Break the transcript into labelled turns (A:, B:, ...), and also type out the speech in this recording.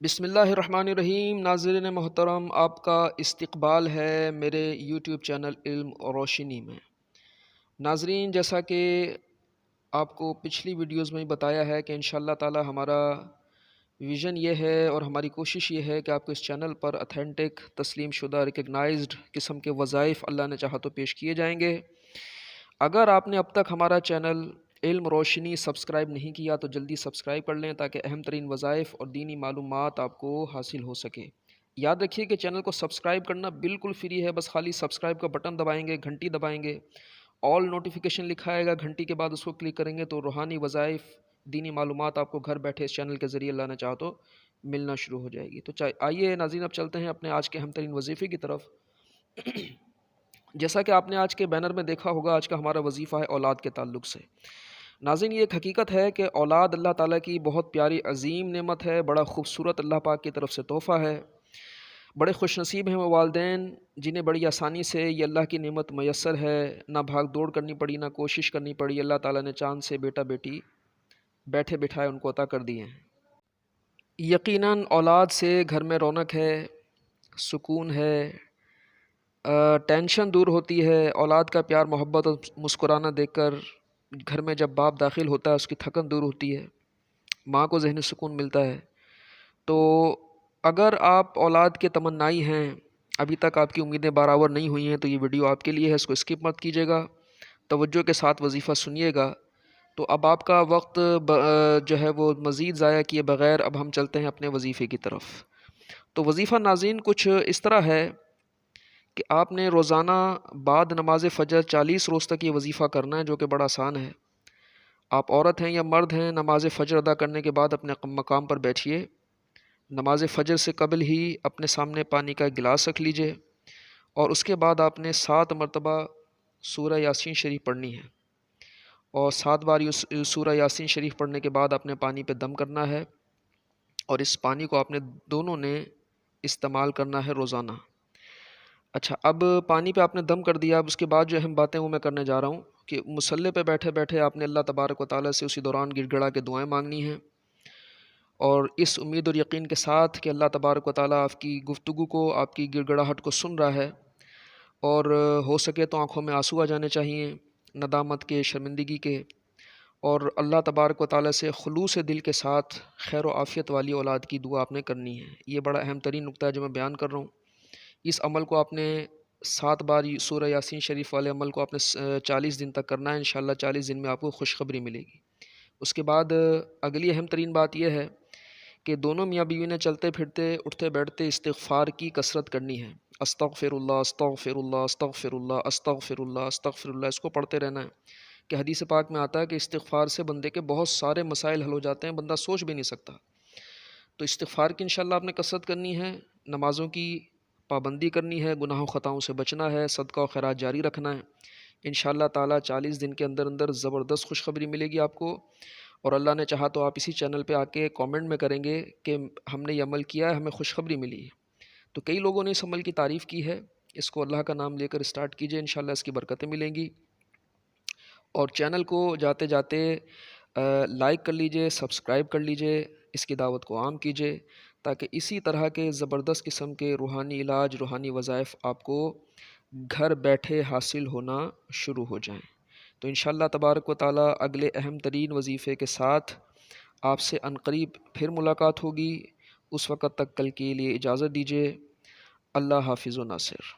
A: بسم اللہ الرحمن الرحیم۔ ناظرین محترم، آپ کا استقبال ہے میرے یوٹیوب چینل علم اور روشنی میں۔ ناظرین، جیسا کہ آپ کو پچھلی ویڈیوز میں بتایا ہے کہ انشاءاللہ تعالی ہمارا ویژن یہ ہے اور ہماری کوشش یہ ہے کہ آپ کو اس چینل پر اتھینٹک، تسلیم شدہ، ریکگنائزڈ قسم کے وظائف اللہ نے چاہا تو پیش کیے جائیں گے۔ اگر آپ نے اب تک ہمارا چینل علم روشنی سبسکرائب نہیں کیا تو جلدی سبسکرائب کر لیں تاکہ اہم ترین وظائف اور دینی معلومات آپ کو حاصل ہو سکے۔ یاد رکھیے کہ چینل کو سبسکرائب کرنا بالکل فری ہے، بس خالی سبسکرائب کا بٹن دبائیں گے، گھنٹی دبائیں گے، آل نوٹیفیکیشن لکھا آئے گا، گھنٹی کے بعد اس کو کلک کریں گے تو روحانی وظائف، دینی معلومات آپ کو گھر بیٹھے اس چینل کے ذریعے اللہ نے چاہا تو ملنا شروع ہو جائے گی۔ تو آئیے ناظرین، اب چلتے ہیں اپنے آج کے اہم ترین وظیفے کی طرف۔ جیسا کہ آپ نے آج کے بینر میں دیکھا ہوگا، آج کا ہمارا وظیفہ ہے اولاد کے تعلق سے۔ ناظرین، یہ ایک حقیقت ہے کہ اولاد اللہ تعالیٰ کی بہت پیاری عظیم نعمت ہے، بڑا خوبصورت اللہ پاک کی طرف سے تحفہ ہے۔ بڑے خوش نصیب ہیں وہ والدین جنہیں بڑی آسانی سے یہ اللہ کی نعمت میسر ہے، نہ بھاگ دوڑ کرنی پڑی، نہ کوشش کرنی پڑی، اللہ تعالیٰ نے چاند سے بیٹا بیٹی بیٹھے بٹھائے ان کو عطا کر دیے ہیں۔ یقیناً اولاد سے گھر میں رونق ہے، سکون ہے، ٹینشن دور ہوتی ہے۔ اولاد کا پیار، محبت اور مسکرانا دیکھ کر گھر میں جب باپ داخل ہوتا ہے اس کی تھکن دور ہوتی ہے، ماں کو ذہنی سکون ملتا ہے۔ تو اگر آپ اولاد کے تمنائی ہیں، ابھی تک آپ کی امیدیں برآور نہیں ہوئی ہیں، تو یہ ویڈیو آپ کے لیے ہے، اس کو اسکپ مت کیجیے گا، توجہ کے ساتھ وظیفہ سنیے گا۔ تو اب آپ کا وقت جو ہے وہ مزید ضائع کیے بغیر اب ہم چلتے ہیں اپنے وظیفے کی طرف۔ تو وظیفہ ناظرین کچھ اس طرح ہے کہ آپ نے روزانہ بعد نماز فجر 40 روز تک یہ وظیفہ کرنا ہے، جو کہ بڑا آسان ہے۔ آپ عورت ہیں یا مرد ہیں، نماز فجر ادا کرنے کے بعد اپنے مقام پر بیٹھیے، نماز فجر سے قبل ہی اپنے سامنے پانی کا ایک گلاس رکھ لیجئے، اور اس کے بعد آپ نے 7 مرتبہ سورہ یاسین شریف پڑھنی ہے، اور 7 بار سورہ یاسین شریف پڑھنے کے بعد آپ نے پانی پہ دم کرنا ہے، اور اس پانی کو آپ نے دونوں نے استعمال کرنا ہے روزانہ۔ اچھا، اب پانی پہ آپ نے دم کر دیا، اب اس کے بعد جو اہم باتیں وہ میں کرنے جا رہا ہوں کہ مصلی پہ بیٹھے بیٹھے آپ نے اللہ تبارک و تعالیٰ سے اسی دوران گڑ گڑا کے دعائیں مانگنی ہیں، اور اس امید اور یقین کے ساتھ کہ اللہ تبارک و تعالیٰ آپ کی گفتگو کو، آپ کی گڑ گڑاہٹ کو سن رہا ہے، اور ہو سکے تو آنکھوں میں آنسو آ جانے چاہیے ندامت کے، شرمندگی کے، اور اللہ تبارک و تعالیٰ سے خلوص دل کے ساتھ خیر و عافیت والی اولاد کی دعا آپ نے کرنی ہے۔ یہ بڑا اہم ترین نقطہ ہے جو میں بیان کر رہا ہوں۔ اس عمل کو آپ نے 7 بار سورہ یاسین شریف والے عمل کو آپ نے 40 دن تک کرنا ہے، انشاءاللہ 40 دن میں آپ کو خوشخبری ملے گی۔ اس کے بعد اگلی اہم ترین بات یہ ہے کہ دونوں میاں بیوی نے چلتے پھرتے، اٹھتے بیٹھتے استغفار کی کثرت کرنی ہے۔ استغفر اللہ، استغفر اللہ، استغفر اللہ، استغفر اللہ، استغفر اللہ، اس کو پڑھتے رہنا ہے کہ حدیث پاک میں آتا ہے کہ استغفار سے بندے کے بہت سارے مسائل حل ہو جاتے ہیں، بندہ سوچ بھی نہیں سکتا۔ تو استغفار کی انشاءاللہ آپ نے کثرت کرنی ہے، نمازوں کی پابندی کرنی ہے، گناہوں خطاؤں سے بچنا ہے، صدقہ و خیرات جاری رکھنا ہے۔ انشاءاللہ تعالیٰ 40 دن کے اندر اندر زبردست خوشخبری ملے گی آپ کو، اور اللہ نے چاہا تو آپ اسی چینل پہ آ کے کامنٹ میں کریں گے کہ ہم نے یہ عمل کیا ہے، ہمیں خوشخبری ملی ہے۔ تو کئی لوگوں نے اس عمل کی تعریف کی ہے، اس کو اللہ کا نام لے کر اسٹارٹ کیجئے، انشاءاللہ اس کی برکتیں ملیں گی۔ اور چینل کو جاتے جاتے لائک کر لیجئے، سبسکرائب کر لیجئے، اس کی دعوت کو عام کیجئے، تاکہ اسی طرح کے زبردست قسم کے روحانی علاج، روحانی وظائف آپ کو گھر بیٹھے حاصل ہونا شروع ہو جائیں۔ تو انشاءاللہ تبارک و تعالیٰ اگلے اہم ترین وظیفے کے ساتھ آپ سے عنقریب پھر ملاقات ہوگی۔ اس وقت تک کل کے لیے اجازت دیجیے۔ اللہ حافظ و ناصر۔